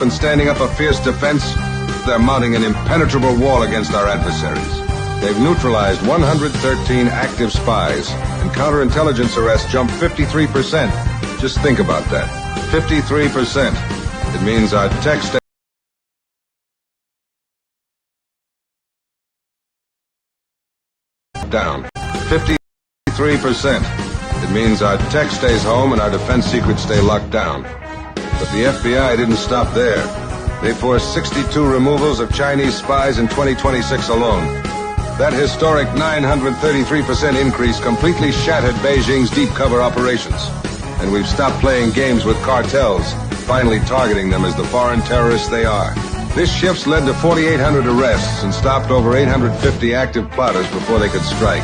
and standing up a fierce defense, they're mounting an impenetrable wall against our adversaries. They've neutralized 113 active spies, and counterintelligence arrests jumped 53%. Just think about that. 53%. It means our tech stays down. 53%. It means our tech stays home and our defense secrets stay locked down. But the FBI didn't stop there. They forced 62 removals of Chinese spies in 2026 alone. That historic 933% increase completely shattered Beijing's deep cover operations. And we've stopped playing games with cartels, finally targeting them as the foreign terrorists they are. This shift's led to 4,800 arrests and stopped over 850 active plotters before they could strike.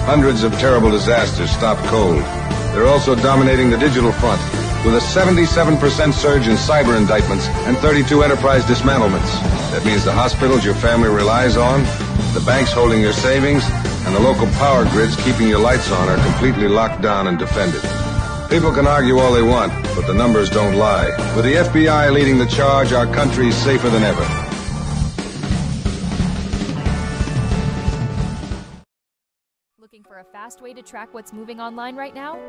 Hundreds of terrible disasters stopped cold. They're also dominating the digital front, with a 77% surge in cyber indictments and 32 enterprise dismantlements. That means the hospitals your family relies on, the banks holding your savings, and the local power grids keeping your lights on are completely locked down and defended. People can argue all they want, but the numbers don't lie. With the FBI leading the charge, our country is safer than ever. Looking for a fast way to track what's moving online right now?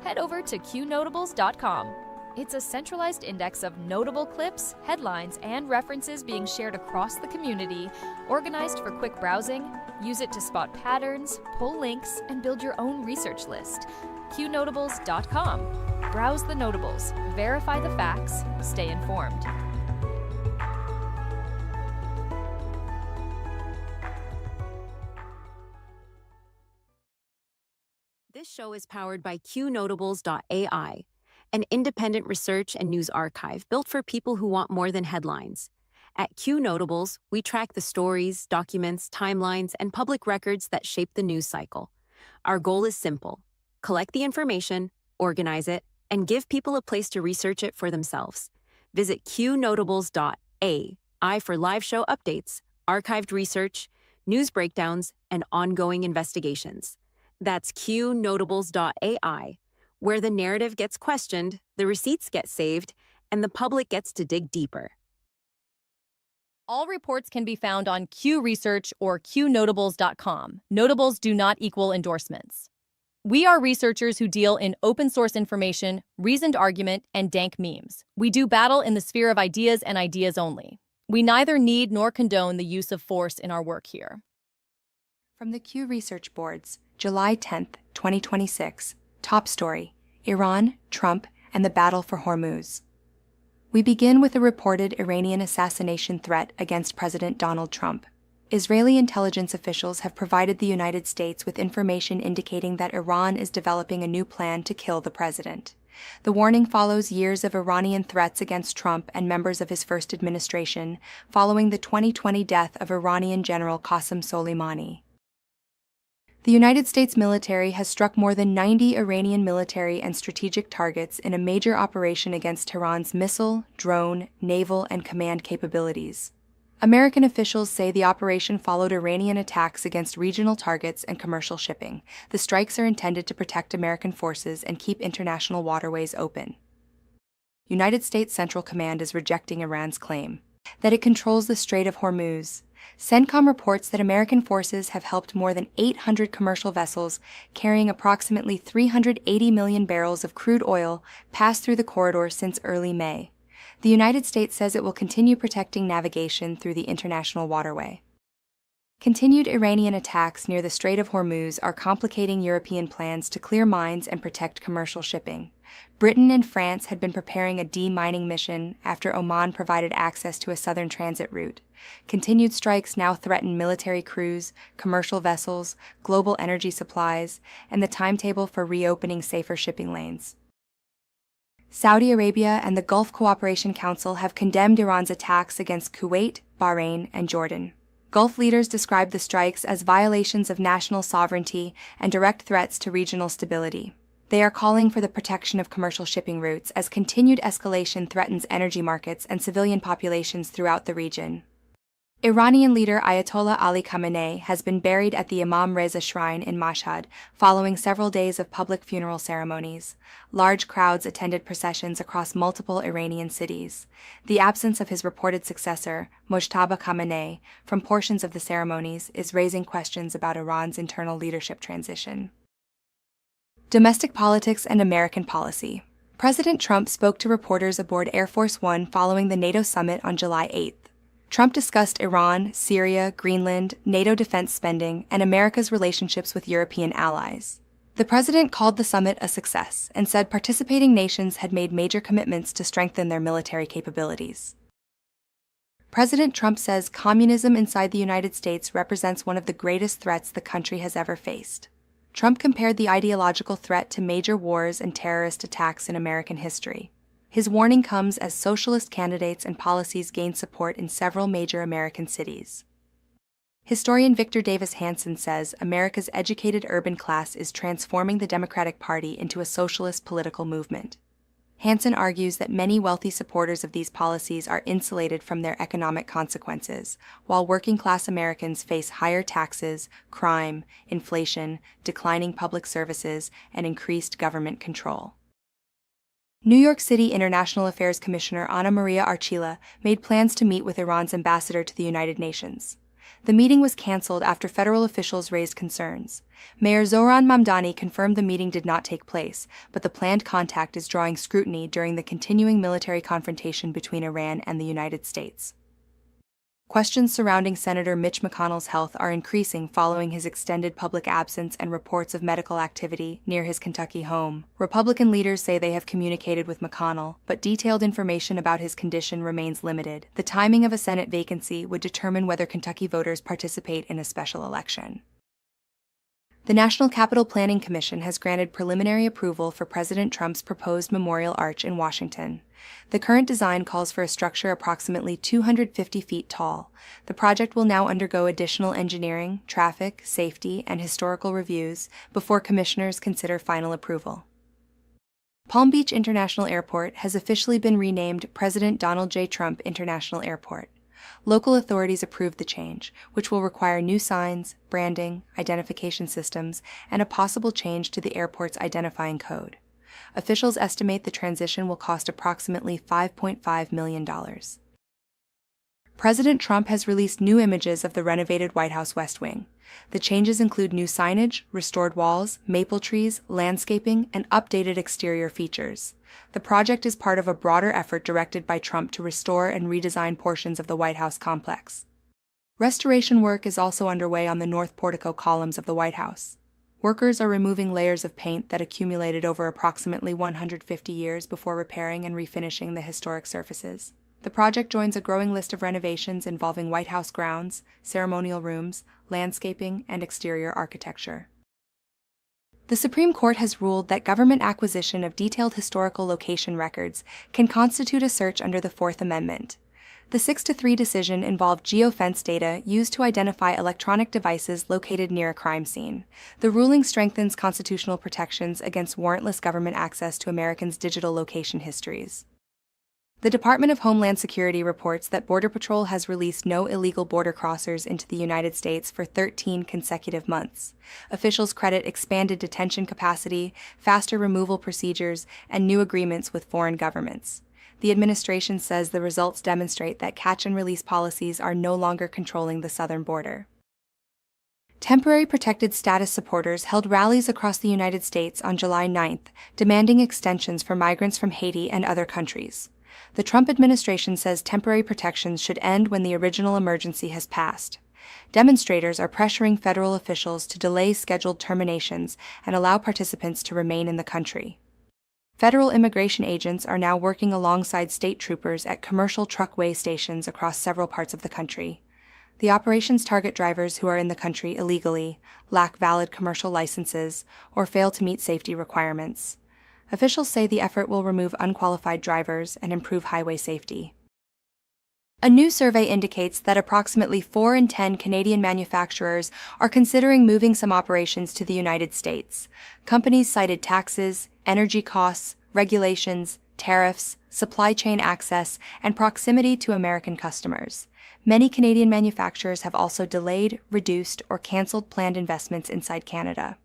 Head over to Qnotables.com. It's a centralized index of notable clips, headlines, and references being shared across the community, organized for quick browsing. Use it to spot patterns, pull links, and build your own research list. Qnotables.com. Browse the notables, verify the facts, stay informed. This show is powered by Qnotables.ai, an independent research and news archive built for people who want more than headlines. At Qnotables, we track the stories, documents, timelines, and public records that shape the news cycle. Our goal is simple: collect the information, organize it, and give people a place to research it for themselves. Visit Qnotables.ai for live show updates, archived research, news breakdowns, and ongoing investigations. That's Qnotables.ai, where the narrative gets questioned, the receipts get saved, and the public gets to dig deeper. All reports can be found on QResearch or Qnotables.com. Notables do not equal endorsements. We are researchers who deal in open source information, reasoned argument, and dank memes. We do battle in the sphere of ideas and ideas only. We neither need nor condone the use of force in our work here. From the Q Research Boards, July 10th, 2026. Top story: Iran, Trump, and the battle for Hormuz. We begin with a reported Iranian assassination threat against President Donald Trump. Israeli intelligence officials have provided the United States with information indicating that Iran is developing a new plan to kill the president. The warning follows years of Iranian threats against Trump and members of his first administration, following the 2020 death of Iranian General Qasem Soleimani. The United States military has struck more than 90 Iranian military and strategic targets in a major operation against Tehran's missile, drone, naval, and command capabilities. American officials say the operation followed Iranian attacks against regional targets and commercial shipping. The strikes are intended to protect American forces and keep international waterways open. United States Central Command is rejecting Iran's claim that it controls the Strait of Hormuz. CENTCOM reports that American forces have helped more than 800 commercial vessels carrying approximately 380 million barrels of crude oil pass through the corridor since early May. The United States says it will continue protecting navigation through the international waterway. Continued Iranian attacks near the Strait of Hormuz are complicating European plans to clear mines and protect commercial shipping. Britain and France had been preparing a demining mission after Oman provided access to a southern transit route. Continued strikes now threaten military crews, commercial vessels, global energy supplies, and the timetable for reopening safer shipping lanes. Saudi Arabia and the Gulf Cooperation Council have condemned Iran's attacks against Kuwait, Bahrain, and Jordan. Gulf leaders described the strikes as violations of national sovereignty and direct threats to regional stability. They are calling for the protection of commercial shipping routes as continued escalation threatens energy markets and civilian populations throughout the region. Iranian leader Ayatollah Ali Khamenei has been buried at the Imam Reza Shrine in Mashhad following several days of public funeral ceremonies. Large crowds attended processions across multiple Iranian cities. The absence of his reported successor, Mojtaba Khamenei, from portions of the ceremonies is raising questions about Iran's internal leadership transition. Domestic politics and American policy. President Trump spoke to reporters aboard Air Force One following the NATO summit on July 8th. Trump discussed Iran, Syria, Greenland, NATO defense spending, and America's relationships with European allies. The president called the summit a success and said participating nations had made major commitments to strengthen their military capabilities. President Trump says communism inside the United States represents one of the greatest threats the country has ever faced. Trump compared the ideological threat to major wars and terrorist attacks in American history. His warning comes as socialist candidates and policies gain support in several major American cities. Historian Victor Davis Hanson says America's educated urban class is transforming the Democratic Party into a socialist political movement. Hanson argues that many wealthy supporters of these policies are insulated from their economic consequences, while working-class Americans face higher taxes, crime, inflation, declining public services, and increased government control. New York City International Affairs Commissioner Ana Maria Archila made plans to meet with Iran's ambassador to the United Nations. The meeting was canceled after federal officials raised concerns. Mayor Zohran Mamdani confirmed the meeting did not take place, but the planned contact is drawing scrutiny during the continuing military confrontation between Iran and the United States. Questions surrounding Senator Mitch McConnell's health are increasing following his extended public absence and reports of medical activity near his Kentucky home. Republican leaders say they have communicated with McConnell, but detailed information about his condition remains limited. The timing of a Senate vacancy would determine whether Kentucky voters participate in a special election. The National Capital Planning Commission has granted preliminary approval for President Trump's proposed memorial arch in Washington. The current design calls for a structure approximately 250 feet tall. The project will now undergo additional engineering, traffic, safety, and historical reviews before commissioners consider final approval. Palm Beach International Airport has officially been renamed President Donald J. Trump International Airport. Local authorities approved the change, which will require new signs, branding, identification systems, and a possible change to the airport's identifying code. Officials estimate the transition will cost approximately $5.5 million. President Trump has released new images of the renovated White House West Wing. The changes include new signage, restored walls, maple trees, landscaping, and updated exterior features. The project is part of a broader effort directed by Trump to restore and redesign portions of the White House complex. Restoration work is also underway on the north portico columns of the White House. Workers are removing layers of paint that accumulated over approximately 150 years before repairing and refinishing the historic surfaces. The project joins a growing list of renovations involving White House grounds, ceremonial rooms, landscaping, and exterior architecture. The Supreme Court has ruled that government acquisition of detailed historical location records can constitute a search under the Fourth Amendment. The 6-3 decision involved geofence data used to identify electronic devices located near a crime scene. The ruling strengthens constitutional protections against warrantless government access to Americans' digital location histories. The Department of Homeland Security reports that Border Patrol has released no illegal border crossers into the United States for 13 consecutive months. Officials credit expanded detention capacity, faster removal procedures, and new agreements with foreign governments. The administration says the results demonstrate that catch-and-release policies are no longer controlling the southern border. Temporary protected status supporters held rallies across the United States on July 9th, demanding extensions for migrants from Haiti and other countries. The Trump administration says temporary protections should end when the original emergency has passed. Demonstrators are pressuring federal officials to delay scheduled terminations and allow participants to remain in the country. Federal immigration agents are now working alongside state troopers at commercial truckway stations across several parts of the country. The operations target drivers who are in the country illegally, lack valid commercial licenses, or fail to meet safety requirements. Officials say the effort will remove unqualified drivers and improve highway safety. A new survey indicates that approximately 4 in 10 Canadian manufacturers are considering moving some operations to the United States. Companies cited taxes, energy costs, regulations, tariffs, supply chain access, and proximity to American customers. Many Canadian manufacturers have also delayed, reduced, or canceled planned investments inside Canada.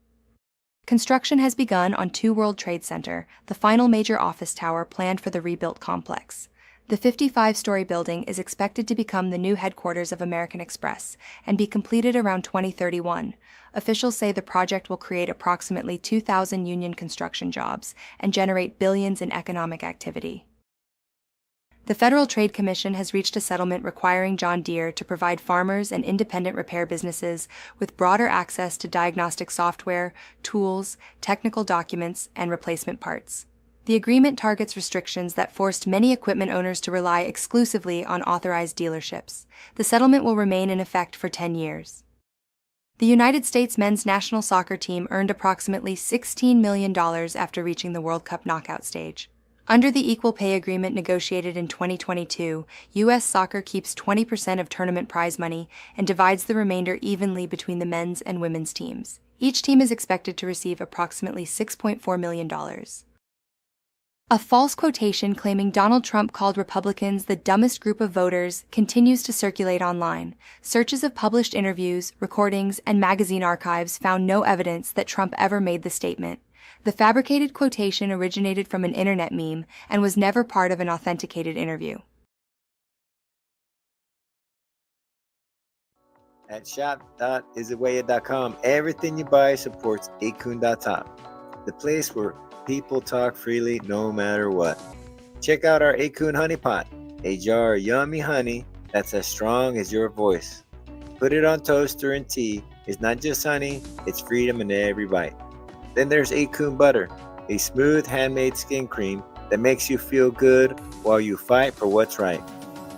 Construction has begun on 2 World Trade Center, the final major office tower planned for the rebuilt complex. The 55-story building is expected to become the new headquarters of American Express and be completed around 2031. Officials say the project will create approximately 2,000 union construction jobs and generate billions in economic activity. The Federal Trade Commission has reached a settlement requiring John Deere to provide farmers and independent repair businesses with broader access to diagnostic software, tools, technical documents, and replacement parts. The agreement targets restrictions that forced many equipment owners to rely exclusively on authorized dealerships. The settlement will remain in effect for 10 years. The United States men's national soccer team earned approximately $16 million after reaching the World Cup knockout stage. Under the Equal Pay Agreement negotiated in 2022, U.S. Soccer keeps 20% of tournament prize money and divides the remainder evenly between the men's and women's teams. Each team is expected to receive approximately $6.4 million. A false quotation claiming Donald Trump called Republicans the dumbest group of voters continues to circulate online. Searches of published interviews, recordings, and magazine archives found no evidence that Trump ever made the statement. The fabricated quotation originated from an internet meme and was never part of an authenticated interview. At shop.isitwaya.com, everything you buy supports Qn.pub, the place where people talk freely no matter what. Check out our Qn honey pot, a jar of yummy honey that's as strong as your voice. Put it on toast or in tea. It's not just honey, it's freedom in every bite. Then there's Qn butter, a smooth handmade skin cream that makes you feel good while you fight for what's right.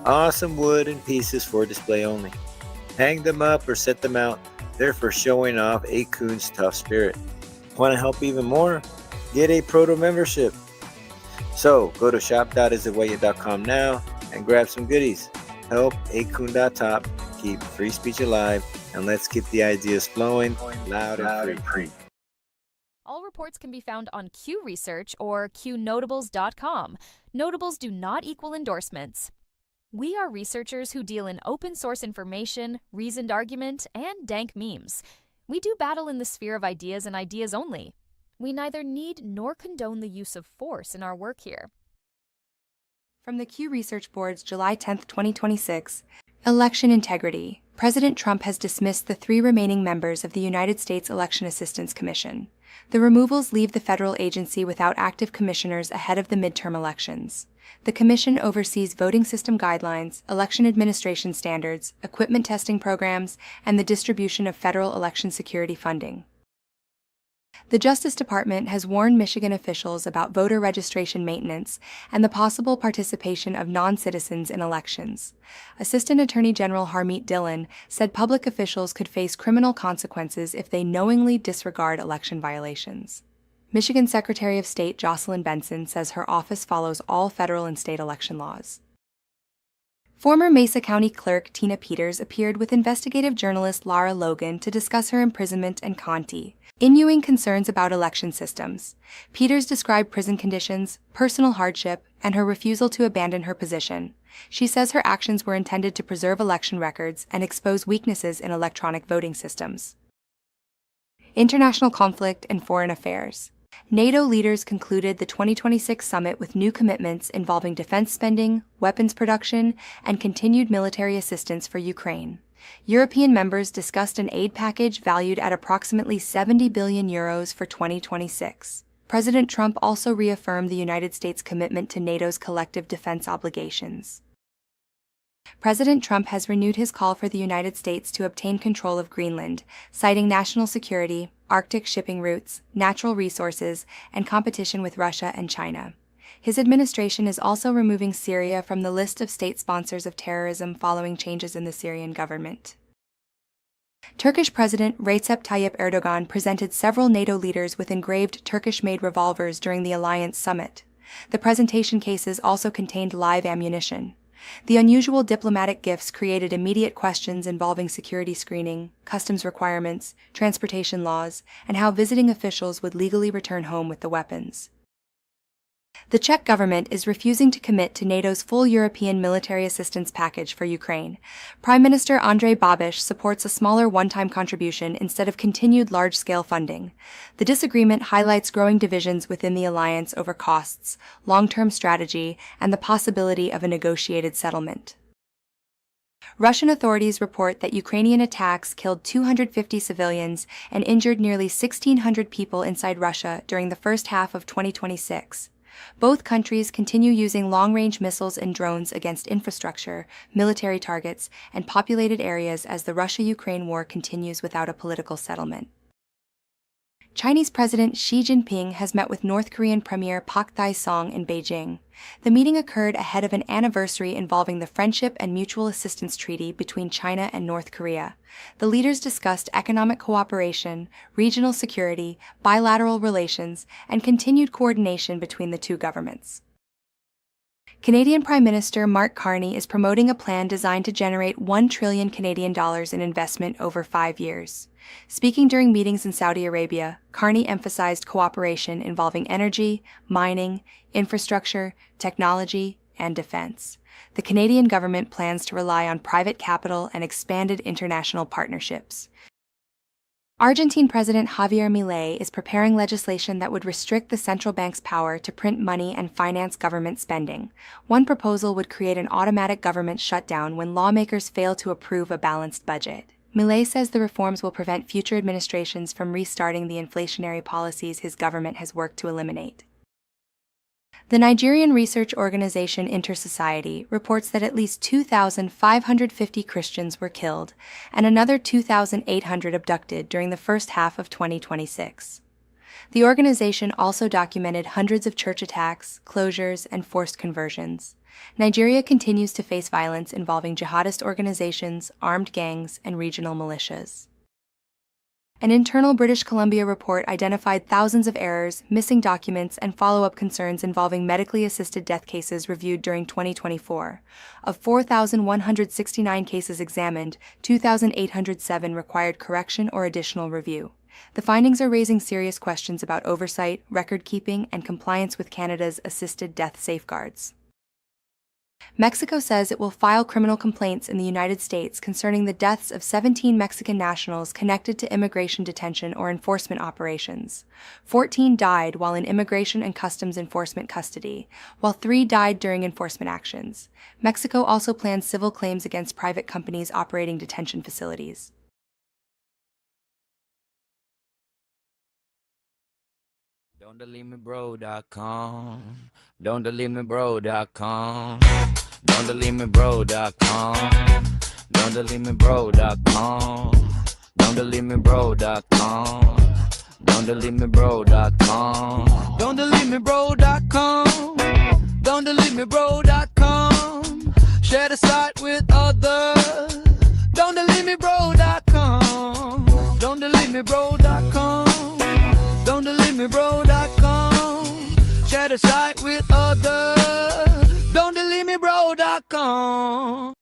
Awesome wooden pieces for display only. Hang them up or set them out. They're for showing off Qn's tough spirit. Want to help even more? Get a proto membership. So go to shop.isitwaya.com now and grab some goodies. Help Qn.pub keep free speech alive, and let's keep the ideas flowing loud and free. All reports can be found on QResearch or Qnotables.com. Notables do not equal endorsements. We are researchers who deal in open source information, reasoned argument, and dank memes. We do battle in the sphere of ideas and ideas only. We neither need nor condone the use of force in our work here. From the Q Research Board's July 10, 2026, Election Integrity. President Trump has dismissed the 3 remaining members of the United States Election Assistance Commission. The removals leave the federal agency without active commissioners ahead of the midterm elections. The commission oversees voting system guidelines, election administration standards, equipment testing programs, and the distribution of federal election security funding. The Justice Department has warned Michigan officials about voter registration maintenance and the possible participation of non-citizens in elections. Assistant Attorney General Harmeet Dillon said public officials could face criminal consequences if they knowingly disregard election violations. Michigan Secretary of State Jocelyn Benson says her office follows all federal and state election laws. Former Mesa County Clerk Tina Peters appeared with investigative journalist Lara Logan to discuss her imprisonment and Conti, innuing concerns about election systems. Peters described prison conditions, personal hardship, and her refusal to abandon her position. She says her actions were intended to preserve election records and expose weaknesses in electronic voting systems. International conflict and foreign affairs. NATO leaders concluded the 2026 summit with new commitments involving defense spending, weapons production, and continued military assistance for Ukraine. European members discussed an aid package valued at approximately €70 billion for 2026. President Trump also reaffirmed the United States' commitment to NATO's collective defense obligations. President Trump has renewed his call for the United States to obtain control of Greenland, citing national security, Arctic shipping routes, natural resources, and competition with Russia and China. His administration is also removing Syria from the list of state sponsors of terrorism following changes in the Syrian government. Turkish President Recep Tayyip Erdogan presented several NATO leaders with engraved Turkish-made revolvers during the alliance summit. The presentation cases also contained live ammunition. The unusual diplomatic gifts created immediate questions involving security screening, customs requirements, transportation laws, and how visiting officials would legally return home with the weapons. The Czech government is refusing to commit to NATO's full European military assistance package for Ukraine. Prime Minister Andrej Babiš supports a smaller one-time contribution instead of continued large-scale funding. The disagreement highlights growing divisions within the alliance over costs, long-term strategy, and the possibility of a negotiated settlement. Russian authorities report that Ukrainian attacks killed 250 civilians and injured nearly 1,600 people inside Russia during the first half of 2026. Both countries continue using long-range missiles and drones against infrastructure, military targets, and populated areas as the Russia-Ukraine war continues without a political settlement. Chinese President Xi Jinping has met with North Korean Premier Pak Tae-song in Beijing. The meeting occurred ahead of an anniversary involving the Friendship and Mutual Assistance Treaty between China and North Korea. The leaders discussed economic cooperation, regional security, bilateral relations, and continued coordination between the two governments. Canadian Prime Minister Mark Carney is promoting a plan designed to generate $1 trillion Canadian dollars in investment over 5 years. Speaking during meetings in Saudi Arabia, Carney emphasized cooperation involving energy, mining, infrastructure, technology, and defense. The Canadian government plans to rely on private capital and expanded international partnerships. Argentine President Javier Milei is preparing legislation that would restrict the central bank's power to print money and finance government spending. One proposal would create an automatic government shutdown when lawmakers fail to approve a balanced budget. Milei says the reforms will prevent future administrations from restarting the inflationary policies his government has worked to eliminate. The Nigerian research organization Intersociety reports that at least 2,550 Christians were killed and another 2,800 abducted during the first half of 2026. The organization also documented hundreds of church attacks, closures, and forced conversions. Nigeria continues to face violence involving jihadist organizations, armed gangs, and regional militias. An internal British Columbia report identified thousands of errors, missing documents, and follow-up concerns involving medically assisted death cases reviewed during 2024. Of 4,169 cases examined, 2,807 required correction or additional review. The findings are raising serious questions about oversight, record-keeping, and compliance with Canada's assisted death safeguards. Mexico says it will file criminal complaints in the United States concerning the deaths of 17 Mexican nationals connected to immigration detention or enforcement operations. 14 died while in immigration and customs enforcement custody, while 3 died during enforcement actions. Mexico also plans civil claims against private companies operating detention facilities. Don'tDeleteMeBro.com. Don'tDeleteMeBro.com. Don'tDeleteMeBro.com. Don'tDeleteMeBro.com. Don'tDeleteMeBro.com. Don'tDeleteMeBro.com. Don'tDeleteMeBro.com. Don'tDeleteMeBro.com. Share the site with others. Don'tDeleteMeBro.com. Don'tDeleteMeBro.com. Don'tDeleteMeBro.com. Share the site with others. Don'tDeleteMeBro.com.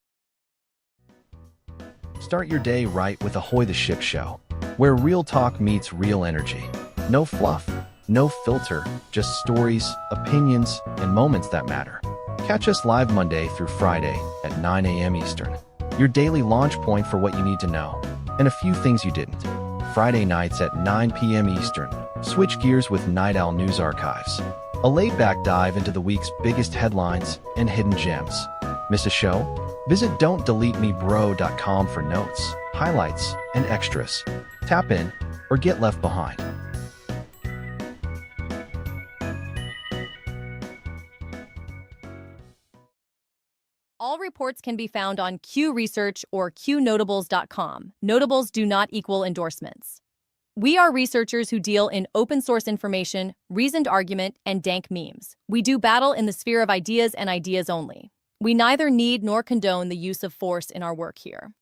Start your day right with Ahoy the Ship Show, where real talk meets real energy. No fluff, no filter, just stories, opinions, and moments that matter. Catch us live Monday through Friday at 9 a.m. Eastern. Your daily launch point for what you need to know, and a few things you didn't. Friday nights at 9 p.m. Eastern. Switch gears with Night Owl News Archives. A laid-back dive into the week's biggest headlines and hidden gems. Miss a show? Visit Don'tDeleteMeBro.com for notes, highlights, and extras. Tap in or get left behind. All reports can be found on QResearch or Qnotables.com. Notables do not equal endorsements. We are researchers who deal in open-source information, reasoned argument, and dank memes. We do battle in the sphere of ideas and ideas only. We neither need nor condone the use of force in our work here.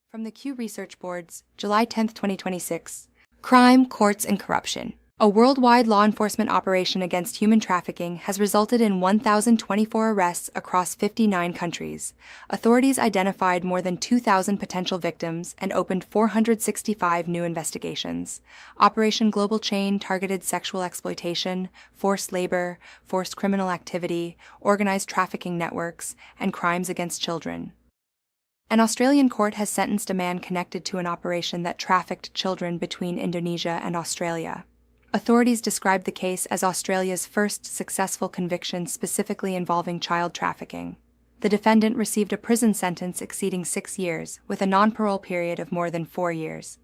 From the Q Research Boards, July 10, 2026. Crime, Courts, and Corruption. A worldwide law enforcement operation against human trafficking has resulted in 1,024 arrests across 59 countries. Authorities identified more than 2,000 potential victims and opened 465 new investigations. Operation Global Chain targeted sexual exploitation, forced labor, forced criminal activity, organized trafficking networks, and crimes against children. An Australian court has sentenced a man connected to an operation that trafficked children between Indonesia and Australia. Authorities described the case as Australia's first successful conviction specifically involving child trafficking. The defendant received a prison sentence exceeding 6 years, with a non-parole period of more than 4 years.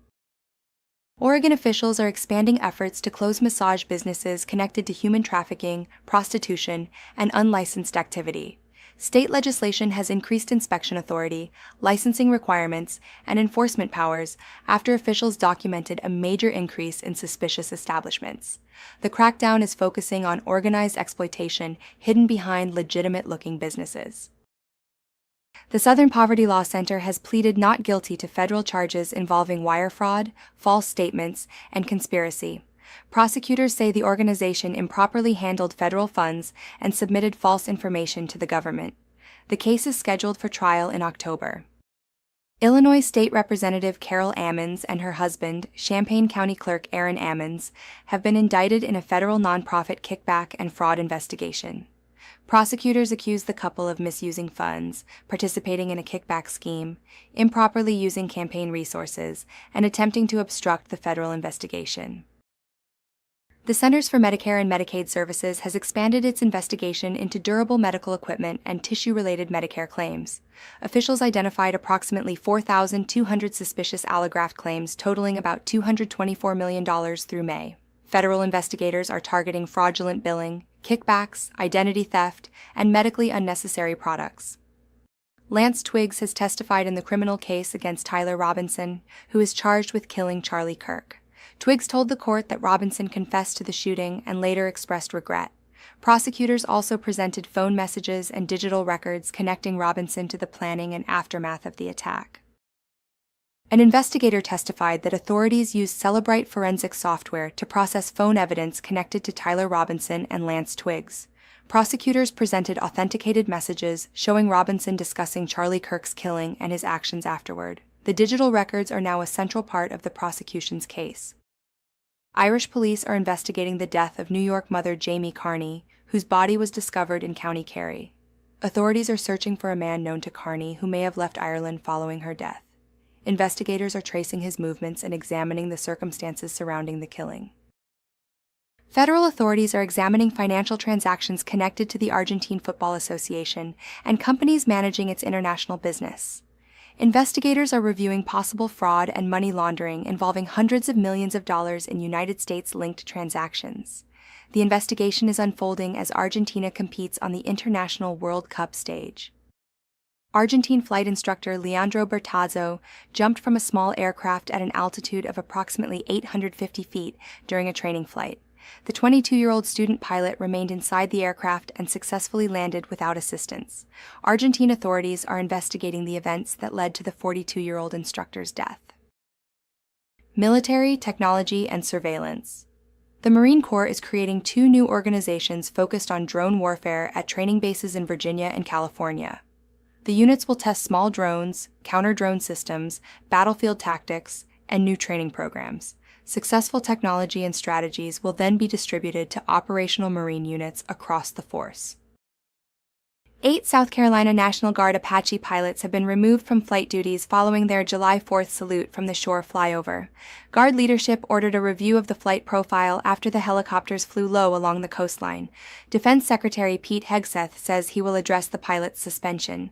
Oregon officials are expanding efforts to close massage businesses connected to human trafficking, prostitution, and unlicensed activity. State legislation has increased inspection authority, licensing requirements, and enforcement powers after officials documented a major increase in suspicious establishments. The crackdown is focusing on organized exploitation hidden behind legitimate-looking businesses. The Southern Poverty Law Center has pleaded not guilty to federal charges involving wire fraud, false statements, and conspiracy. Prosecutors say the organization improperly handled federal funds and submitted false information to the government. The case is scheduled for trial in October. Illinois State Representative Carol Ammons and her husband, Champaign County Clerk Aaron Ammons, have been indicted in a federal nonprofit kickback and fraud investigation. Prosecutors accuse the couple of misusing funds, participating in a kickback scheme, improperly using campaign resources, and attempting to obstruct the federal investigation. The Centers for Medicare and Medicaid Services has expanded its investigation into durable medical equipment and tissue-related Medicare claims. Officials identified approximately 4,200 suspicious allograft claims totaling about $224 million through May. Federal investigators are targeting fraudulent billing, kickbacks, identity theft, and medically unnecessary products. Lance Twiggs has testified in the criminal case against Tyler Robinson, who is charged with killing Charlie Kirk. Twiggs told the court that Robinson confessed to the shooting and later expressed regret. Prosecutors also presented phone messages and digital records connecting Robinson to the planning and aftermath of the attack. An investigator testified that authorities used Cellebrite forensic software to process phone evidence connected to Tyler Robinson and Lance Twiggs. Prosecutors presented authenticated messages showing Robinson discussing Charlie Kirk's killing and his actions afterward. The digital records are now a central part of the prosecution's case. Irish police are investigating the death of New York mother Jamie Carney, whose body was discovered in County Kerry. Authorities are searching for a man known to Carney who may have left Ireland following her death. Investigators are tracing his movements and examining the circumstances surrounding the killing. Federal authorities are examining financial transactions connected to the Argentine Football Association and companies managing its international business. Investigators are reviewing possible fraud and money laundering involving hundreds of millions of dollars in United States-linked transactions. The investigation is unfolding as Argentina competes on the International World Cup stage. Argentine flight instructor Leandro Bertazzo jumped from a small aircraft at an altitude of approximately 850 feet during a training flight. The 22-year-old student pilot remained inside the aircraft and successfully landed without assistance. Argentine authorities are investigating the events that led to the 42-year-old instructor's death. Military, technology, and surveillance. The Marine Corps is creating 2 new organizations focused on drone warfare at training bases in Virginia and California. The units will test small drones, counter-drone systems, battlefield tactics, and new training programs. Successful technology and strategies will then be distributed to operational Marine units across the force. 8 South Carolina National Guard Apache pilots have been removed from flight duties following their July 4th salute from the shore flyover. Guard leadership ordered a review of the flight profile after the helicopters flew low along the coastline. Defense Secretary Pete Hegseth says he will address the pilot's suspension.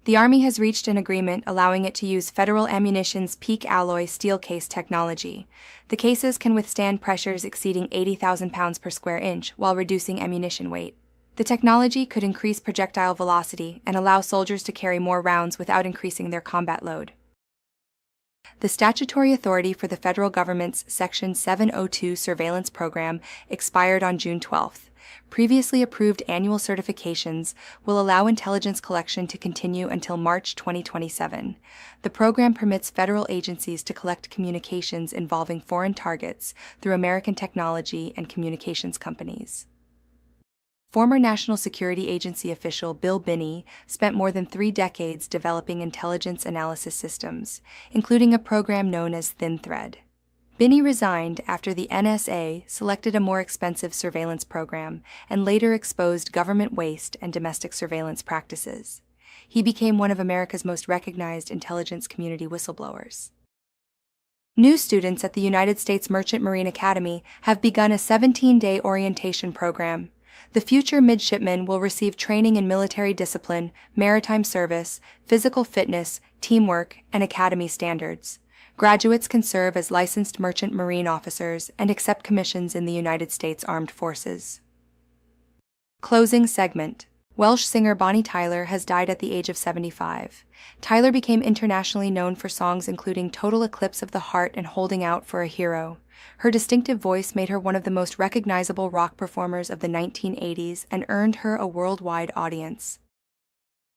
The Army has reached an agreement allowing it to use Federal Ammunition's peak alloy steel case technology. The cases can withstand pressures exceeding 80,000 pounds per square inch while reducing ammunition weight. The technology could increase projectile velocity and allow soldiers to carry more rounds without increasing their combat load. The statutory authority for the federal government's Section 702 surveillance program expired on June 12th. previously approved annual certifications will allow intelligence collection to continue until March 2027. The program permits federal agencies to collect communications involving foreign targets through American technology and communications companies. Former National Security Agency official Bill Binney spent more than 3 decades developing intelligence analysis systems, including a program known as Thin Thread. Binney resigned after the NSA selected a more expensive surveillance program and later exposed government waste and domestic surveillance practices. He became one of America's most recognized intelligence community whistleblowers. New students at the United States Merchant Marine Academy have begun a 17-day orientation program. The future midshipmen will receive training in military discipline, maritime service, physical fitness, teamwork, and academy standards. Graduates can serve as licensed merchant marine officers and accept commissions in the United States Armed Forces. Closing segment. Welsh singer Bonnie Tyler has died at the age of 75. Tyler became internationally known for songs including Total Eclipse of the Heart and Holding Out for a Hero. Her distinctive voice made her one of the most recognizable rock performers of the 1980s and earned her a worldwide audience.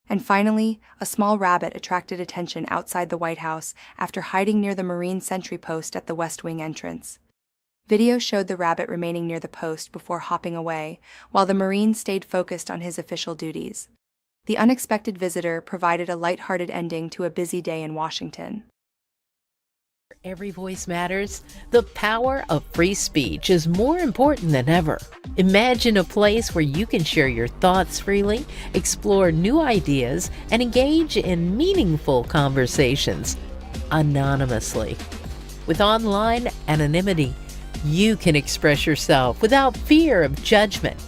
And finally, a small rabbit attracted attention outside the White House after hiding near the Marine sentry post at the West Wing entrance. Video showed the rabbit remaining near the post before hopping away, while the Marine stayed focused on his official duties. The unexpected visitor provided a lighthearted ending to a busy day in Washington. Every voice matters. The power of free speech is more important than ever. Imagine a place where you can share your thoughts freely, explore new ideas, and engage in meaningful conversations anonymously. With online anonymity, you can express yourself without fear of judgment.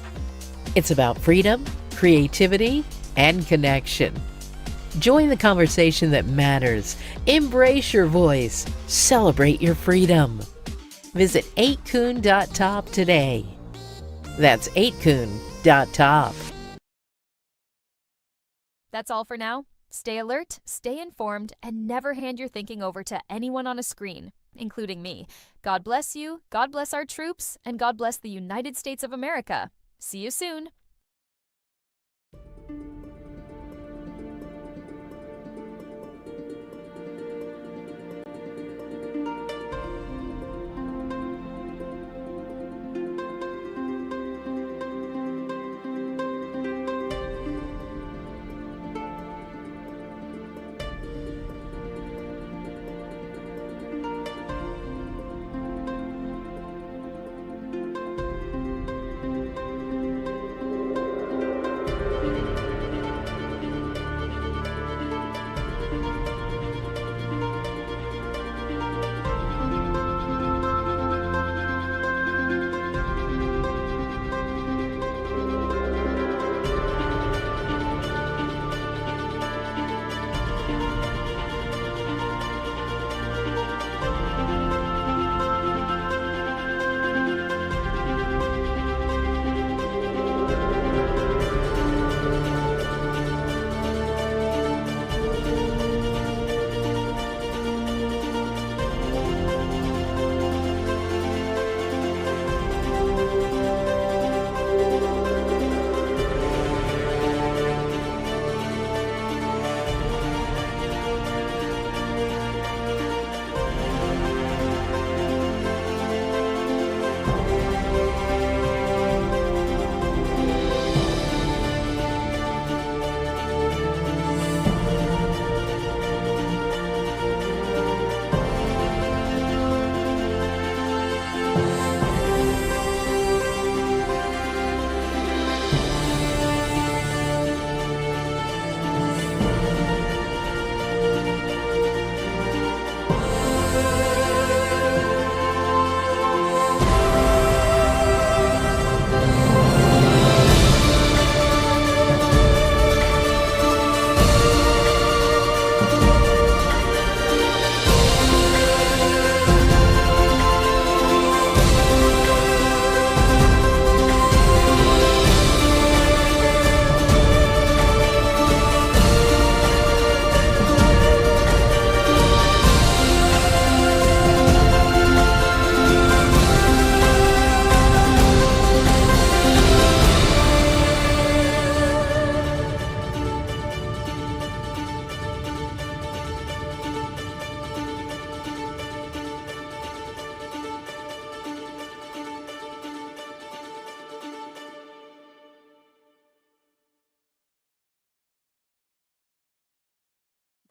It's about freedom, creativity, and connection. Join the conversation that matters. Embrace your voice. Celebrate your freedom. Visit 8kun.top today. That's 8kun.top. That's all for now. Stay alert, stay informed, and never hand your thinking over to anyone on a screen, including me. God bless you, God bless our troops, and God bless the United States of America. See you soon.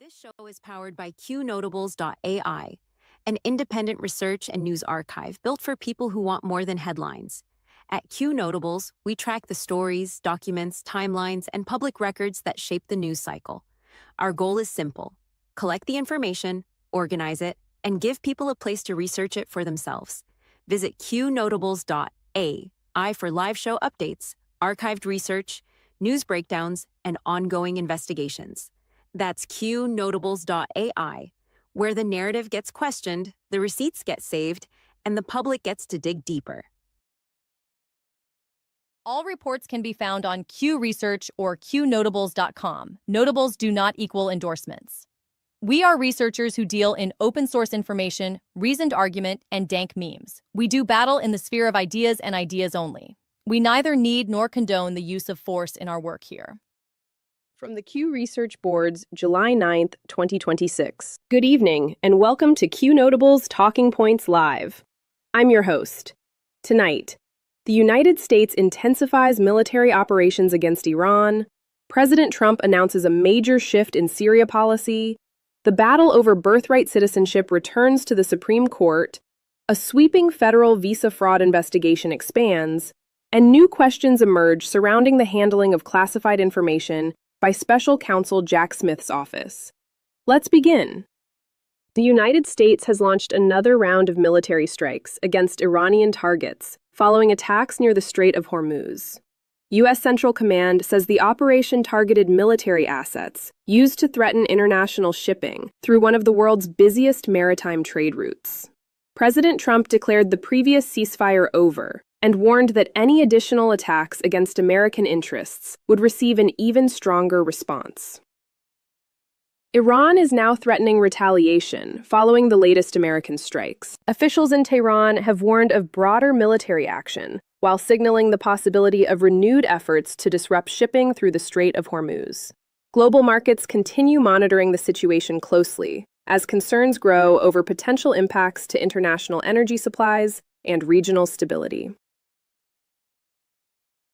This show is powered by Qnotables.ai, an independent research and news archive built for people who want more than headlines. At Qnotables, we track the stories, documents, timelines, and public records that shape the news cycle. Our goal is simple: collect the information, organize it, and give people a place to research it for themselves. Visit Qnotables.ai for live show updates, archived research, news breakdowns, and ongoing investigations. That's Qnotables.ai, where the narrative gets questioned, the receipts get saved, and the public gets to dig deeper. All reports can be found on qresearch or Qnotables.com. Notables do not equal endorsements. We are researchers who deal in open source information, reasoned argument, and dank memes. We do battle in the sphere of ideas and ideas only. We neither need nor condone the use of force in our work here. From the Q Research Boards, July 9th, 2026. Good evening, and welcome to Qnotables Talking Points Live. I'm your host. Tonight, the United States intensifies military operations against Iran, President Trump announces a major shift in Syria policy, the battle over birthright citizenship returns to the Supreme Court, a sweeping federal visa fraud investigation expands, and new questions emerge surrounding the handling of classified information by Special Counsel Jack Smith's office. Let's begin. The United States has launched another round of military strikes against Iranian targets following attacks near the Strait of Hormuz. U.S. Central Command says the operation targeted military assets used to threaten international shipping through one of the world's busiest maritime trade routes. President Trump declared the previous ceasefire over and warned that any additional attacks against American interests would receive an even stronger response. Iran is now threatening retaliation following the latest American strikes. Officials in Tehran have warned of broader military action, while signaling the possibility of renewed efforts to disrupt shipping through the Strait of Hormuz. Global markets continue monitoring the situation closely, as concerns grow over potential impacts to international energy supplies and regional stability.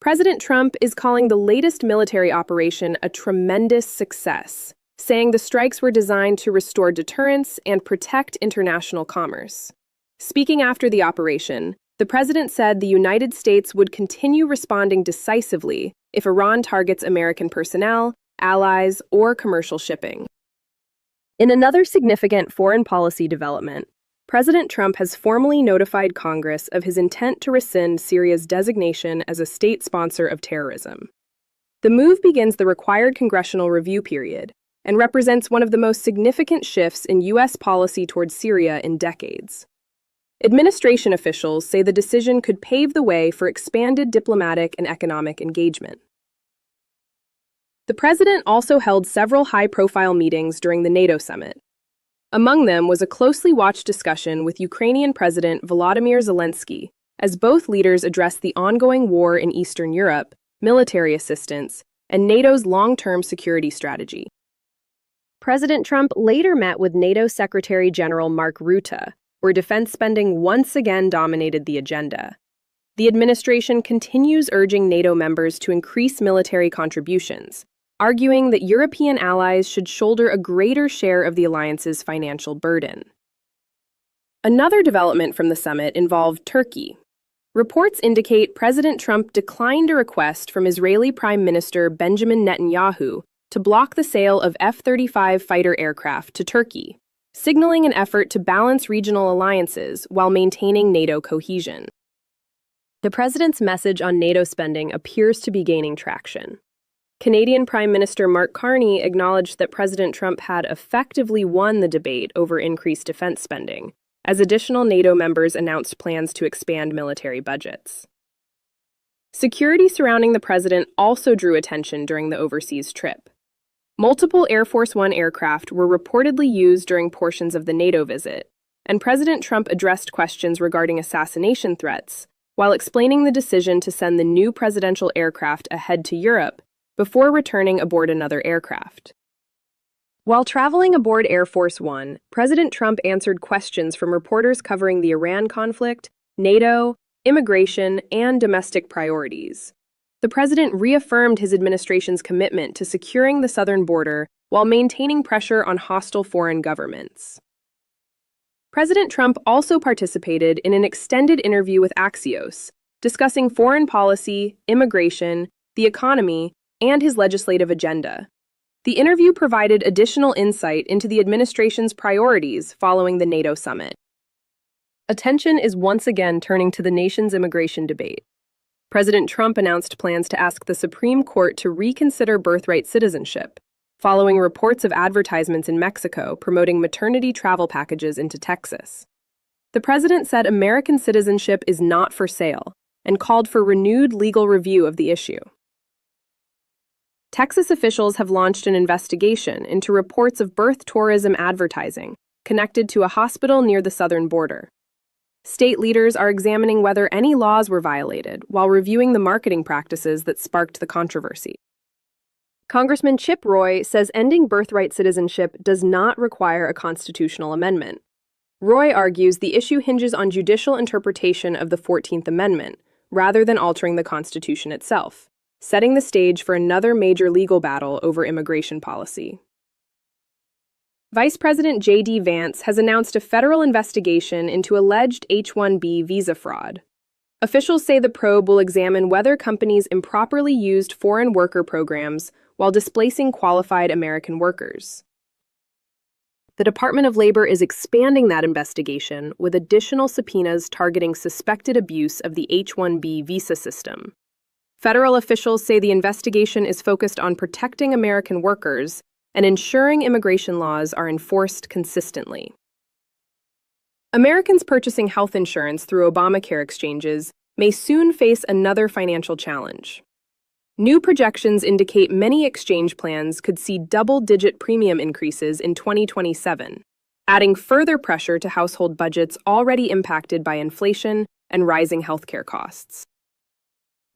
President Trump is calling the latest military operation a tremendous success, saying the strikes were designed to restore deterrence and protect international commerce. Speaking after the operation, the president said the United States would continue responding decisively if Iran targets American personnel, allies, or commercial shipping. In another significant foreign policy development, President Trump has formally notified Congress of his intent to rescind Syria's designation as a state sponsor of terrorism. The move begins the required congressional review period and represents one of the most significant shifts in U.S. policy towards Syria in decades. Administration officials say the decision could pave the way for expanded diplomatic and economic engagement. The president also held several high-profile meetings during the NATO summit. Among them was a closely watched discussion with Ukrainian President Volodymyr Zelensky, as both leaders addressed the ongoing war in Eastern Europe, military assistance, and NATO's long-term security strategy. President Trump later met with NATO Secretary General Mark Rutte, where defense spending once again dominated the agenda. The administration continues urging NATO members to increase military contributions, arguing that European allies should shoulder a greater share of the alliance's financial burden. Another development from the summit involved Turkey. Reports indicate President Trump declined a request from Israeli Prime Minister Benjamin Netanyahu to block the sale of F-35 fighter aircraft to Turkey, signaling an effort to balance regional alliances while maintaining NATO cohesion. The president's message on NATO spending appears to be gaining traction. Canadian Prime Minister Mark Carney acknowledged that President Trump had effectively won the debate over increased defense spending, as additional NATO members announced plans to expand military budgets. Security surrounding the president also drew attention during the overseas trip. Multiple Air Force One aircraft were reportedly used during portions of the NATO visit, and President Trump addressed questions regarding assassination threats, while explaining the decision to send the new presidential aircraft ahead to Europe before returning aboard another aircraft. While traveling aboard Air Force One, President Trump answered questions from reporters covering the Iran conflict, NATO, immigration, and domestic priorities. The president reaffirmed his administration's commitment to securing the southern border while maintaining pressure on hostile foreign governments. President Trump also participated in an extended interview with Axios, discussing foreign policy, immigration, the economy, and his legislative agenda. The interview provided additional insight into the administration's priorities following the NATO summit. Attention is once again turning to the nation's immigration debate. President Trump announced plans to ask the Supreme Court to reconsider birthright citizenship, following reports of advertisements in Mexico promoting maternity travel packages into Texas. The president said American citizenship is not for sale and called for renewed legal review of the issue. Texas officials have launched an investigation into reports of birth tourism advertising connected to a hospital near the southern border. State leaders are examining whether any laws were violated while reviewing the marketing practices that sparked the controversy. Congressman Chip Roy says ending birthright citizenship does not require a constitutional amendment. Roy argues the issue hinges on judicial interpretation of the 14th Amendment, rather than altering the Constitution itself, setting the stage for another major legal battle over immigration policy. Vice President J.D. Vance has announced a federal investigation into alleged H-1B visa fraud. Officials say the probe will examine whether companies improperly used foreign worker programs while displacing qualified American workers. The Department of Labor is expanding that investigation with additional subpoenas targeting suspected abuse of the H-1B visa system. Federal officials say the investigation is focused on protecting American workers and ensuring immigration laws are enforced consistently. Americans purchasing health insurance through Obamacare exchanges may soon face another financial challenge. New projections indicate many exchange plans could see double-digit premium increases in 2027, adding further pressure to household budgets already impacted by inflation and rising healthcare costs.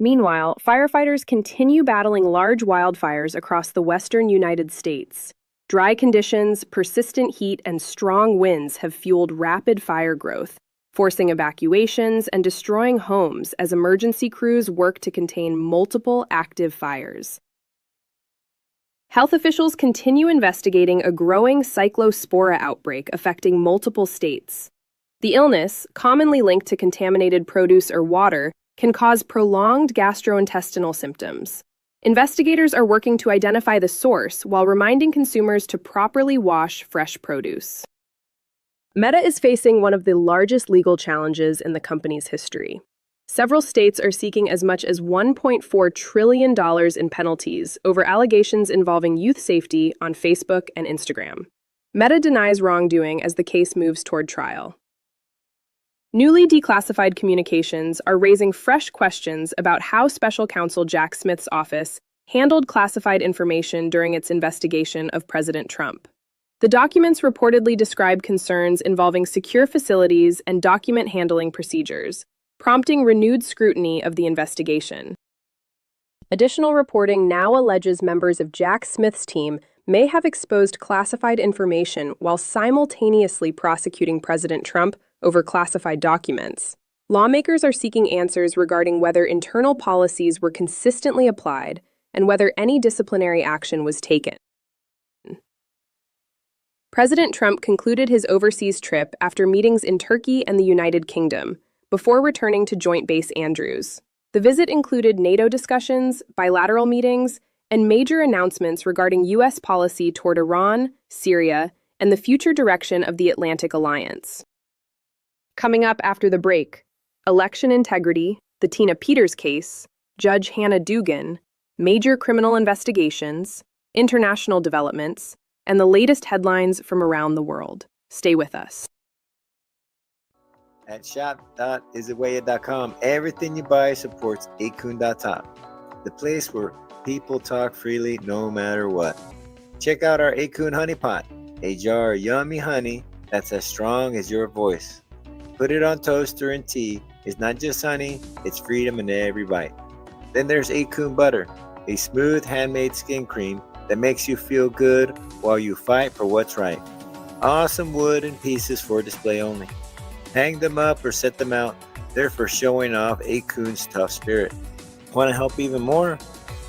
Meanwhile, firefighters continue battling large wildfires across the western United States. Dry conditions, persistent heat, and strong winds have fueled rapid fire growth, forcing evacuations and destroying homes as emergency crews work to contain multiple active fires. Health officials continue investigating a growing cyclospora outbreak affecting multiple states. The illness, commonly linked to contaminated produce or water, can cause prolonged gastrointestinal symptoms. Investigators are working to identify the source while reminding consumers to properly wash fresh produce. Meta is facing one of the largest legal challenges in the company's history. Several states are seeking as much as $1.4 trillion in penalties over allegations involving youth safety on Facebook and Instagram. Meta denies wrongdoing as the case moves toward trial. Newly declassified communications are raising fresh questions about how Special Counsel Jack Smith's office handled classified information during its investigation of President Trump. The documents reportedly describe concerns involving secure facilities and document handling procedures, prompting renewed scrutiny of the investigation. Additional reporting now alleges members of Jack Smith's team may have exposed classified information while simultaneously prosecuting President Trump over classified documents. Lawmakers are seeking answers regarding whether internal policies were consistently applied and whether any disciplinary action was taken. President Trump concluded his overseas trip after meetings in Turkey and the United Kingdom, before returning to Joint Base Andrews. The visit included NATO discussions, bilateral meetings, and major announcements regarding U.S. policy toward Iran, Syria, and the future direction of the Atlantic Alliance. Coming up after the break, election integrity, the Tina Peters case, Judge Hannah Dugan, major criminal investigations, international developments, and the latest headlines from around the world. Stay with us. At shop.isitwayit.com, everything you buy supports Qnotables.app, the place where people talk freely no matter what. Check out our Qn honey pot, a jar of yummy honey that's as strong as your voice. Put it on toaster and tea. It's not just honey, it's freedom in every bite. Then there's Qn butter, a smooth handmade skin cream that makes you feel good while you fight for what's right. Awesome wooden pieces for display only. Hang them up or set them out. They're for showing off Qn's tough spirit. Want to help even more?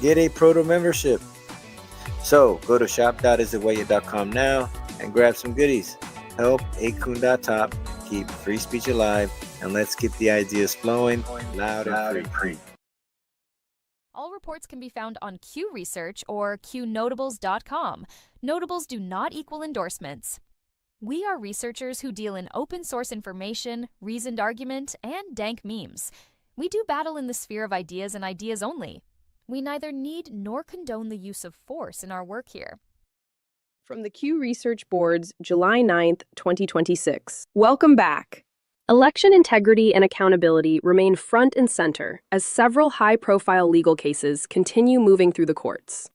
Get a proto membership. So go to shop.istheway.com now and grab some goodies. Help Qnotables.app keep free speech alive, and let's keep the ideas flowing loud and free. All reports can be found on QResearch or Qnotables.com. Notables do not equal endorsements. We are researchers who deal in open source information, reasoned argument, and dank memes. We do battle in the sphere of ideas and ideas only. We neither need nor condone the use of force in our work here. From the Q Research Board's July 9th, 2026. Welcome back. Election integrity and accountability remain front and center as several high-profile legal cases continue moving through the courts.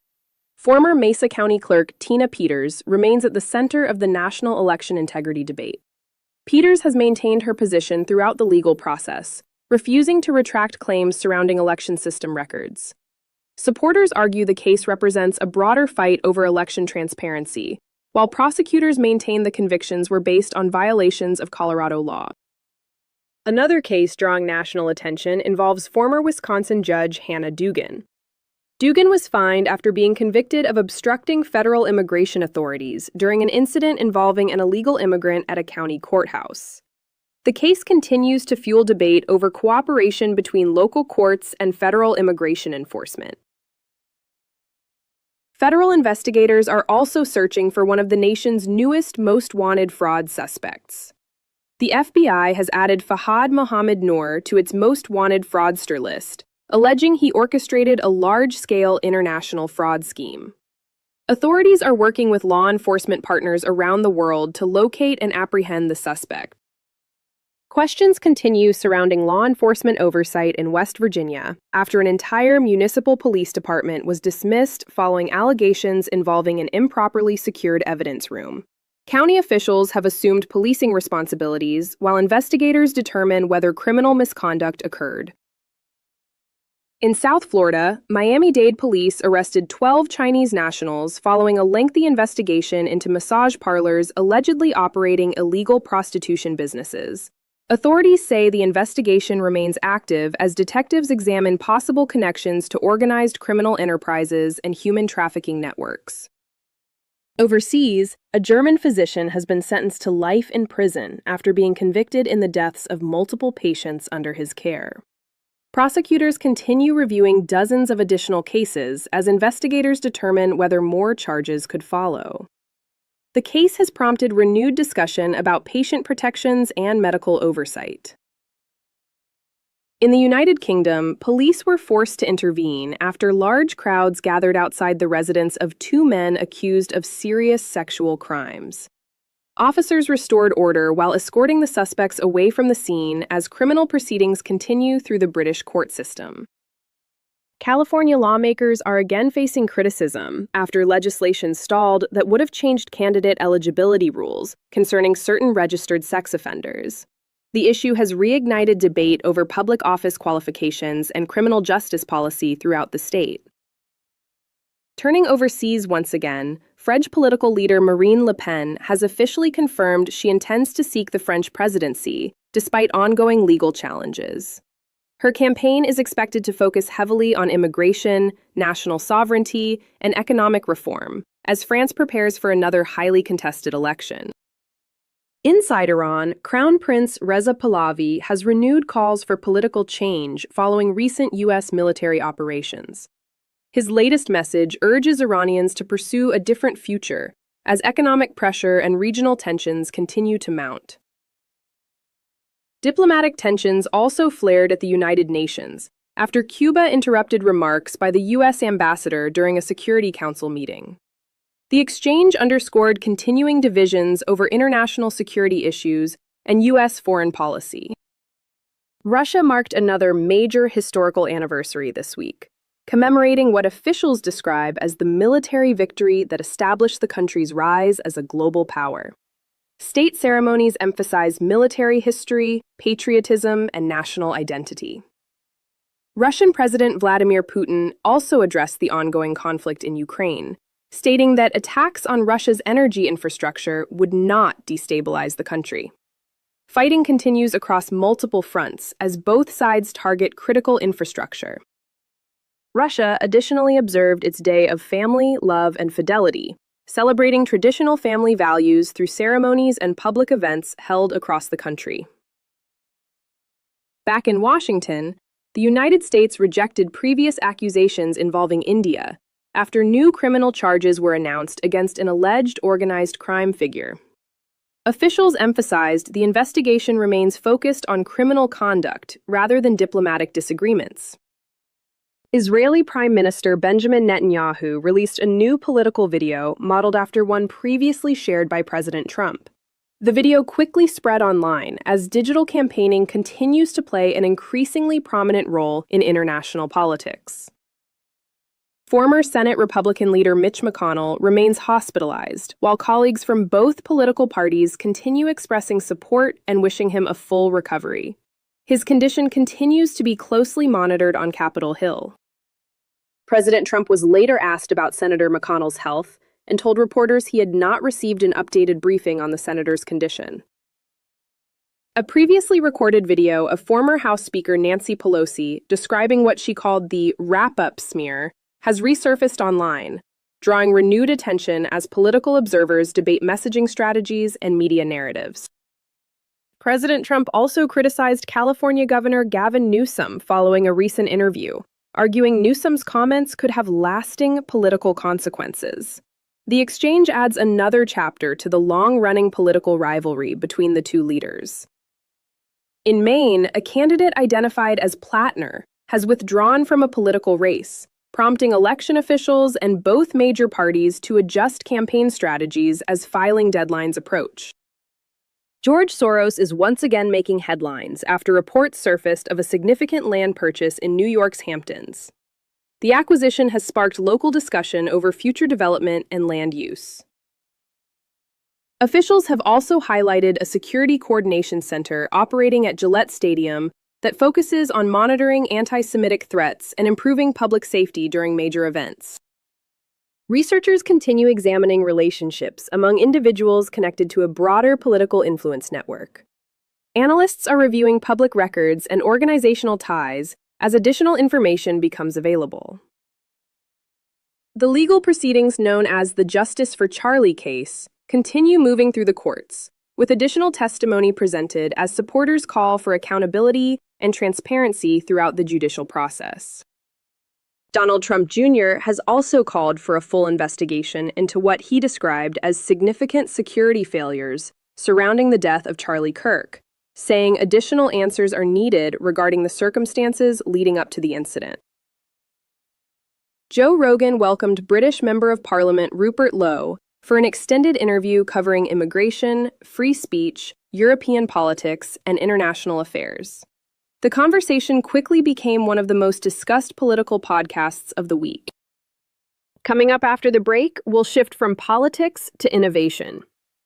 Former Mesa County Clerk Tina Peters remains at the center of the national election integrity debate. Peters has maintained her position throughout the legal process, refusing to retract claims surrounding election system records. Supporters argue the case represents a broader fight over election transparency, while prosecutors maintain the convictions were based on violations of Colorado law. Another case drawing national attention involves former Wisconsin Judge Hannah Dugan. Dugan was fined after being convicted of obstructing federal immigration authorities during an incident involving an illegal immigrant at a county courthouse. The case continues to fuel debate over cooperation between local courts and federal immigration enforcement. Federal investigators are also searching for one of the nation's newest most wanted fraud suspects. The FBI has added Fahad Mohammed Noor to its most wanted fraudster list, alleging he orchestrated a large-scale international fraud scheme. Authorities are working with law enforcement partners around the world to locate and apprehend the suspect. Questions continue surrounding law enforcement oversight in West Virginia after an entire municipal police department was dismissed following allegations involving an improperly secured evidence room. County officials have assumed policing responsibilities while investigators determine whether criminal misconduct occurred. In South Florida, Miami-Dade police arrested 12 Chinese nationals following a lengthy investigation into massage parlors allegedly operating illegal prostitution businesses. Authorities say the investigation remains active as detectives examine possible connections to organized criminal enterprises and human trafficking networks. Overseas, a German physician has been sentenced to life in prison after being convicted in the deaths of multiple patients under his care. Prosecutors continue reviewing dozens of additional cases as investigators determine whether more charges could follow. The case has prompted renewed discussion about patient protections and medical oversight. In the United Kingdom, police were forced to intervene after large crowds gathered outside the residence of two men accused of serious sexual crimes. Officers restored order while escorting the suspects away from the scene as criminal proceedings continue through the British court system. California lawmakers are again facing criticism after legislation stalled that would have changed candidate eligibility rules concerning certain registered sex offenders. The issue has reignited debate over public office qualifications and criminal justice policy throughout the state. Turning overseas once again, French political leader Marine Le Pen has officially confirmed she intends to seek the French presidency, despite ongoing legal challenges. Her campaign is expected to focus heavily on immigration, national sovereignty, and economic reform, as France prepares for another highly contested election. Inside Iran, Crown Prince Reza Pahlavi has renewed calls for political change following recent U.S. military operations. His latest message urges Iranians to pursue a different future as economic pressure and regional tensions continue to mount. Diplomatic tensions also flared at the United Nations after Cuba interrupted remarks by the U.S. ambassador during a Security Council meeting. The exchange underscored continuing divisions over international security issues and U.S. foreign policy. Russia marked another major historical anniversary this week, commemorating what officials describe as the military victory that established the country's rise as a global power. State ceremonies emphasize military history, patriotism, and national identity. Russian President Vladimir Putin also addressed the ongoing conflict in Ukraine, stating that attacks on Russia's energy infrastructure would not destabilize the country. Fighting continues across multiple fronts as both sides target critical infrastructure. Russia additionally observed its Day of Family, Love, and Fidelity, celebrating traditional family values through ceremonies and public events held across the country. Back in Washington, the United States rejected previous accusations involving India after new criminal charges were announced against an alleged organized crime figure. Officials emphasized the investigation remains focused on criminal conduct rather than diplomatic disagreements. Israeli Prime Minister Benjamin Netanyahu released a new political video modeled after one previously shared by President Trump. The video quickly spread online as digital campaigning continues to play an increasingly prominent role in international politics. Former Senate Republican leader Mitch McConnell remains hospitalized, while colleagues from both political parties continue expressing support and wishing him a full recovery. His condition continues to be closely monitored on Capitol Hill. President Trump was later asked about Senator McConnell's health and told reporters he had not received an updated briefing on the senator's condition. A previously recorded video of former House Speaker Nancy Pelosi describing what she called the wrap-up smear has resurfaced online, drawing renewed attention as political observers debate messaging strategies and media narratives. President Trump also criticized California Governor Gavin Newsom following a recent interview, arguing Newsom's comments could have lasting political consequences. The exchange adds another chapter to the long-running political rivalry between the two leaders. In Maine, a candidate identified as Plattner has withdrawn from a political race, prompting election officials and both major parties to adjust campaign strategies as filing deadlines approach. George Soros is once again making headlines after reports surfaced of a significant land purchase in New York's Hamptons. The acquisition has sparked local discussion over future development and land use. Officials have also highlighted a security coordination center operating at Gillette Stadium that focuses on monitoring anti-Semitic threats and improving public safety during major events. Researchers continue examining relationships among individuals connected to a broader political influence network. Analysts are reviewing public records and organizational ties as additional information becomes available. The legal proceedings known as the Justice for Charlie case continue moving through the courts, with additional testimony presented as supporters call for accountability and transparency throughout the judicial process. Donald Trump Jr. has also called for a full investigation into what he described as significant security failures surrounding the death of Charlie Kirk, saying additional answers are needed regarding the circumstances leading up to the incident. Joe Rogan welcomed British Member of Parliament Rupert Lowe for an extended interview covering immigration, free speech, European politics, and international affairs. The conversation quickly became one of the most discussed political podcasts of the week. Coming up after the break, we'll shift from politics to innovation.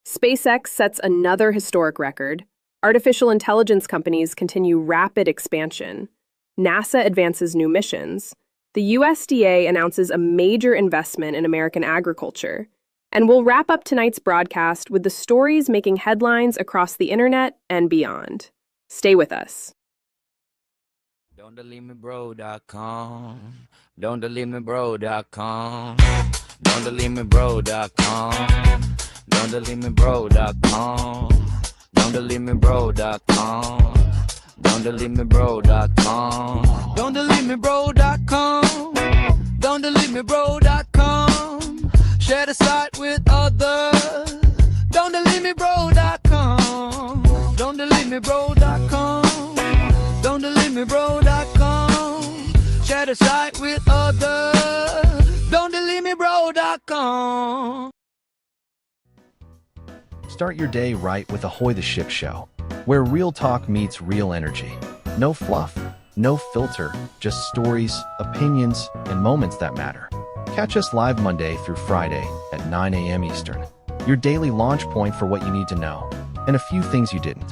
SpaceX sets another historic record. Artificial intelligence companies continue rapid expansion. NASA advances new missions. The USDA announces a major investment in American agriculture. And we'll wrap up tonight's broadcast with the stories making headlines across the internet and beyond. Stay with us. Don'tDeleteMeBro.com. Don'tDeleteMeBro.com. Don'tDeleteMeBro.com. Don'tDeleteMeBro.com. Don'tDeleteMeBro.com. Don'tDeleteMeBro.com. Don'tDeleteMeBro.com. Don'tDeleteMeBro.com. Share the site with others. Don'tDeleteMeBro.com. Don'tDeleteMeBro.com. Don'tDeleteMeBro.com. Share the site with others. Don'tDeleteMeBro.com. Start your day right with Ahoy the Ship Show, where real talk meets real energy. No fluff, no filter, just stories, opinions, and moments that matter. Catch us live Monday through Friday at 9 a.m. Eastern. Your daily launch point for what you need to know, and a few things you didn't.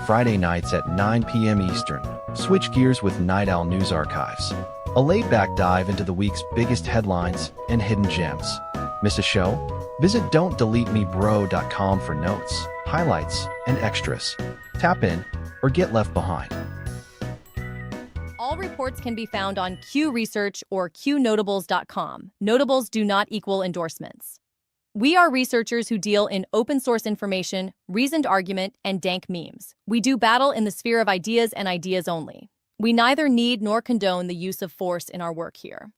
Friday nights at 9 p.m. Eastern. Switch gears with Night Owl News Archives. A laid-back dive into the week's biggest headlines and hidden gems. Miss a show? Visit Don'tDeleteMeBro.com for notes, highlights, and extras. Tap in or get left behind. All reports can be found on Qresearch or Qnotables.com. Notables do not equal endorsements. We are researchers who deal in open source information, reasoned argument, and dank memes. We do battle in the sphere of ideas and ideas only. We neither need nor condone the use of force in our work here.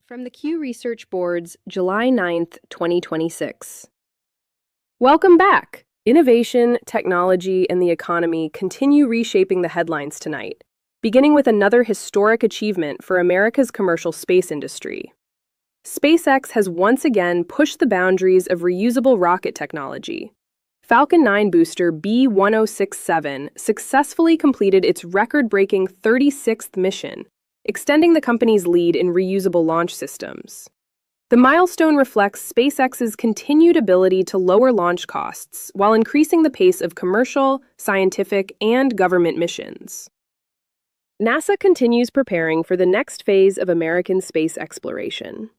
From the Q Research Boards, July 9th, 2026. Welcome back! Innovation, technology, and the economy continue reshaping the headlines tonight, beginning with another historic achievement for America's commercial space industry. SpaceX has once again pushed the boundaries of reusable rocket technology. Falcon 9 booster B1067 successfully completed its record-breaking 36th mission, extending the company's lead in reusable launch systems. The milestone reflects SpaceX's continued ability to lower launch costs while increasing the pace of commercial, scientific, and government missions. NASA continues preparing for the next phase of American space exploration.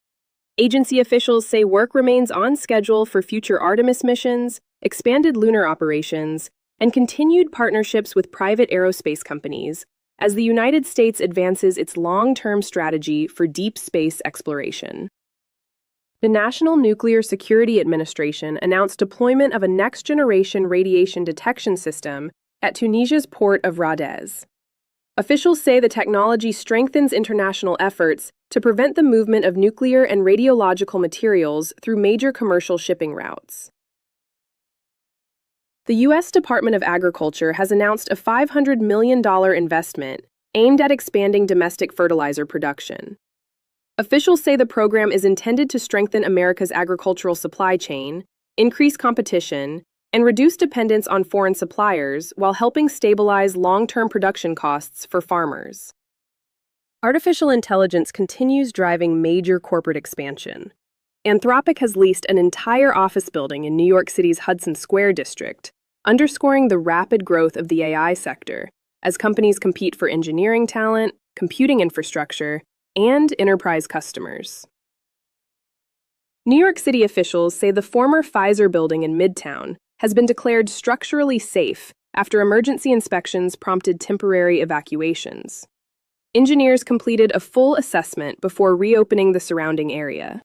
Agency officials say work remains on schedule for future Artemis missions, expanded lunar operations, and continued partnerships with private aerospace companies as the United States advances its long-term strategy for deep space exploration. The National Nuclear Security Administration announced deployment of a next-generation radiation detection system at Tunisia's port of Rodez. Officials say the technology strengthens international efforts to prevent the movement of nuclear and radiological materials through major commercial shipping routes. The U.S. Department of Agriculture has announced a $500 million investment aimed at expanding domestic fertilizer production. Officials say the program is intended to strengthen America's agricultural supply chain, increase competition, and reduce dependence on foreign suppliers while helping stabilize long-term production costs for farmers. Artificial intelligence continues driving major corporate expansion. Anthropic has leased an entire office building in New York City's Hudson Square district, underscoring the rapid growth of the AI sector as companies compete for engineering talent, computing infrastructure, and enterprise customers. New York City officials say the former Pfizer building in Midtown has been declared structurally safe after emergency inspections prompted temporary evacuations. Engineers completed a full assessment before reopening the surrounding area.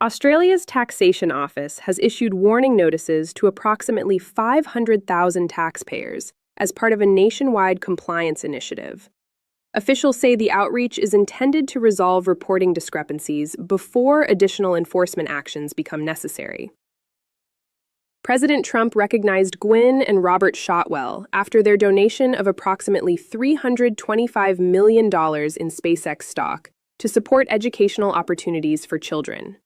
Australia's taxation office has issued warning notices to approximately 500,000 taxpayers as part of a nationwide compliance initiative. Officials say the outreach is intended to resolve reporting discrepancies before additional enforcement actions become necessary. President Trump recognized Gwynn and Robert Shotwell after their donation of approximately $325 million in SpaceX stock to support educational opportunities for children.